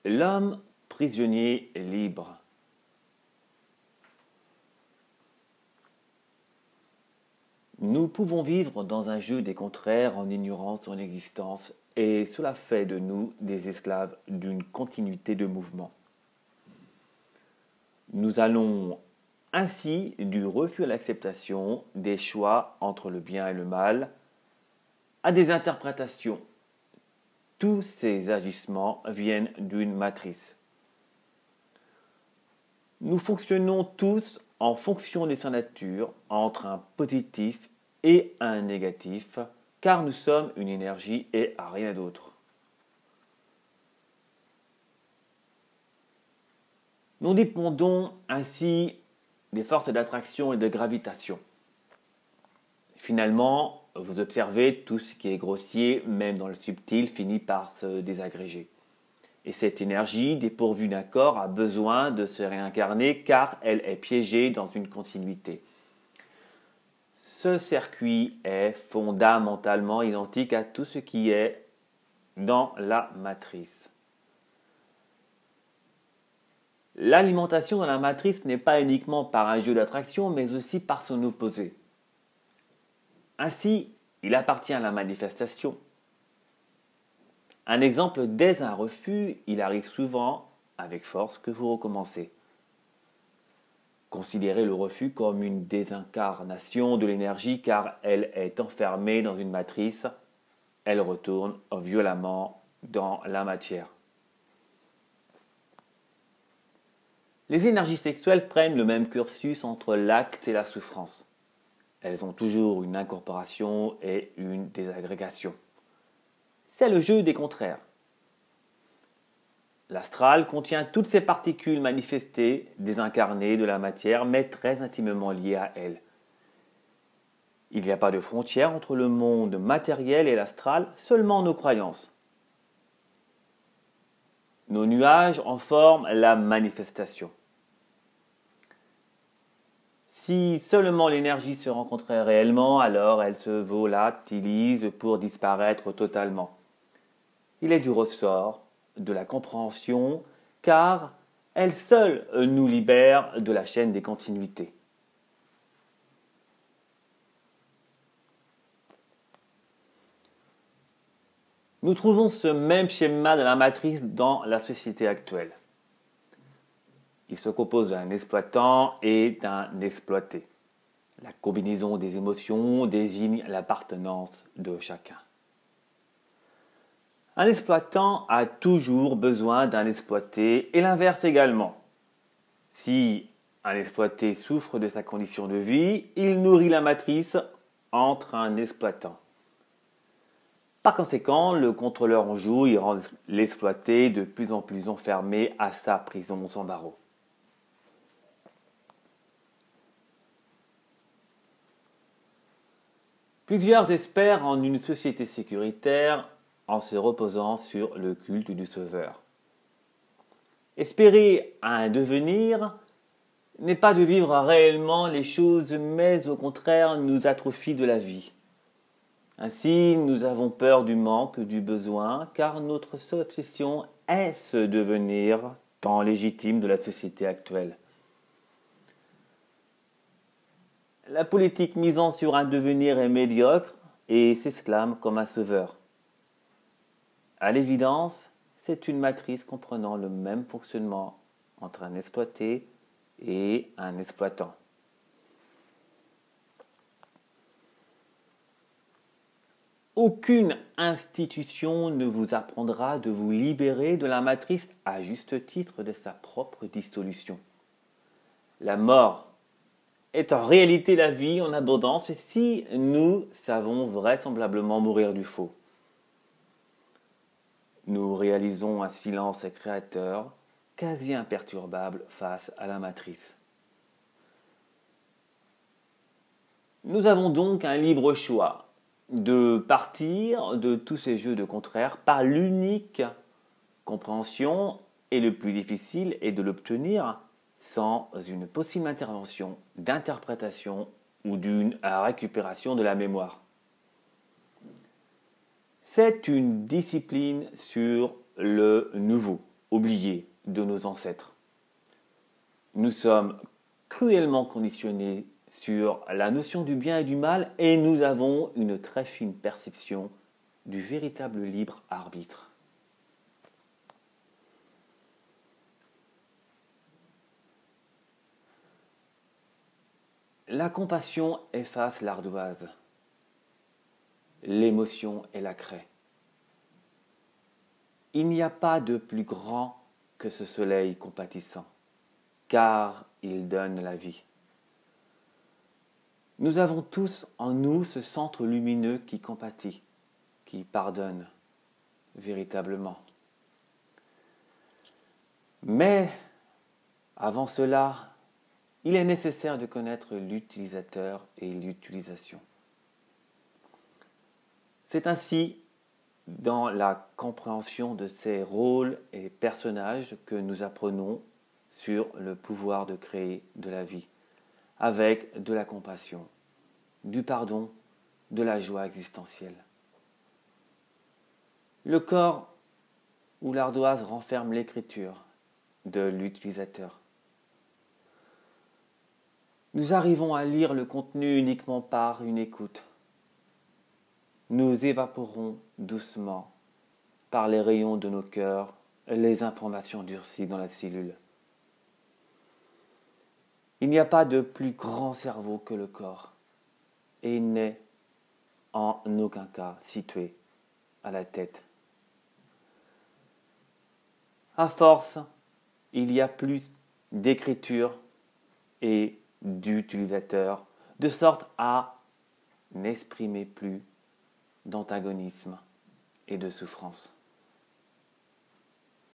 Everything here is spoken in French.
L'homme prisonnier libre. Nous pouvons vivre dans un jeu des contraires en ignorant son existence et cela fait de nous des esclaves d'une continuité de mouvement. Nous allons ainsi du refus à l'acceptation des choix entre le bien et le mal à des interprétations. Tous ces agissements viennent d'une matrice. Nous fonctionnons tous en fonction de sa nature, entre un positif et un négatif, car nous sommes une énergie et rien d'autre. Nous dépendons ainsi des forces d'attraction et de gravitation. Finalement, vous observez tout ce qui est grossier, même dans le subtil, finit par se désagréger. Et cette énergie, dépourvue d'un corps, a besoin de se réincarner car elle est piégée dans une continuité. Ce circuit est fondamentalement identique à tout ce qui est dans la matrice. L'alimentation dans la matrice n'est pas uniquement par un jeu d'attraction, mais aussi par son opposé. Ainsi, il appartient à la manifestation. Un exemple, dès un refus, il arrive souvent, avec force, que vous recommencez. Considérez le refus comme une désincarnation de l'énergie car elle est enfermée dans une matrice, elle retourne violemment dans la matière. Les énergies sexuelles prennent le même cursus entre l'acte et la souffrance. Elles ont toujours une incorporation et une désagrégation. C'est le jeu des contraires. L'astral contient toutes ces particules manifestées, désincarnées de la matière, mais très intimement liées à elle. Il n'y a pas de frontière entre le monde matériel et l'astral, seulement nos croyances. Nos nuages en forment la manifestation. Si seulement l'énergie se rencontrait réellement, alors elle se volatilise pour disparaître totalement. Il est du ressort de la compréhension, car elle seule nous libère de la chaîne des continuités. Nous trouvons ce même schéma de la matrice dans la société actuelle. Il se compose d'un exploitant et d'un exploité. La combinaison des émotions désigne l'appartenance de chacun. Un exploitant a toujours besoin d'un exploité et l'inverse également. Si un exploité souffre de sa condition de vie, il nourrit la matrice entre un exploitant. Par conséquent, le contrôleur en joue, il rend l'exploité de plus en plus enfermé à sa prison sans barreaux. Plusieurs espèrent en une société sécuritaire en se reposant sur le culte du Sauveur. Espérer un devenir n'est pas de vivre réellement les choses, mais au contraire nous atrophie de la vie. Ainsi, nous avons peur du manque, du besoin, car notre seule obsession est ce devenir tant légitime de la société actuelle. La politique misant sur un devenir est médiocre et s'exclame comme un sauveur. À l'évidence, c'est une matrice comprenant le même fonctionnement entre un exploité et un exploitant. Aucune institution ne vous apprendra de vous libérer de la matrice à juste titre de sa propre dissolution. La mort est en réalité la vie en abondance si nous savons vraisemblablement mourir du faux. Nous réalisons un silence créateur quasi imperturbable face à la matrice. Nous avons donc un libre choix de partir de tous ces jeux de contraires par l'unique compréhension et le plus difficile est de l'obtenir sans une possible intervention, d'interprétation ou d'une récupération de la mémoire. C'est une discipline sur le nouveau. oubliée de nos ancêtres. Nous sommes cruellement conditionnés sur la notion du bien et du mal et nous avons une très fine perception du véritable libre arbitre. La compassion efface l'ardoise. L'émotion est la craie. Il n'y a pas de plus grand que ce soleil compatissant, car il donne la vie. Nous avons tous en nous ce centre lumineux qui compatit, qui pardonne véritablement. Mais avant cela, il est nécessaire de connaître l'utilisateur et l'utilisation. C'est ainsi dans la compréhension de ces rôles et personnages que nous apprenons sur le pouvoir de créer de la vie, avec de la compassion, du pardon, de la joie existentielle. Le corps ou l'ardoise renferme l'écriture de l'utilisateur. Nous arrivons à lire le contenu uniquement par une écoute. Nous évaporons doucement par les rayons de nos cœurs les informations durcies dans la cellule. Il n'y a pas de plus grand cerveau que le corps et il n'est en aucun cas situé à la tête. À force, il y a plus d'écriture et d'utilisateur, de sorte à n'exprimer plus d'antagonisme et de souffrance.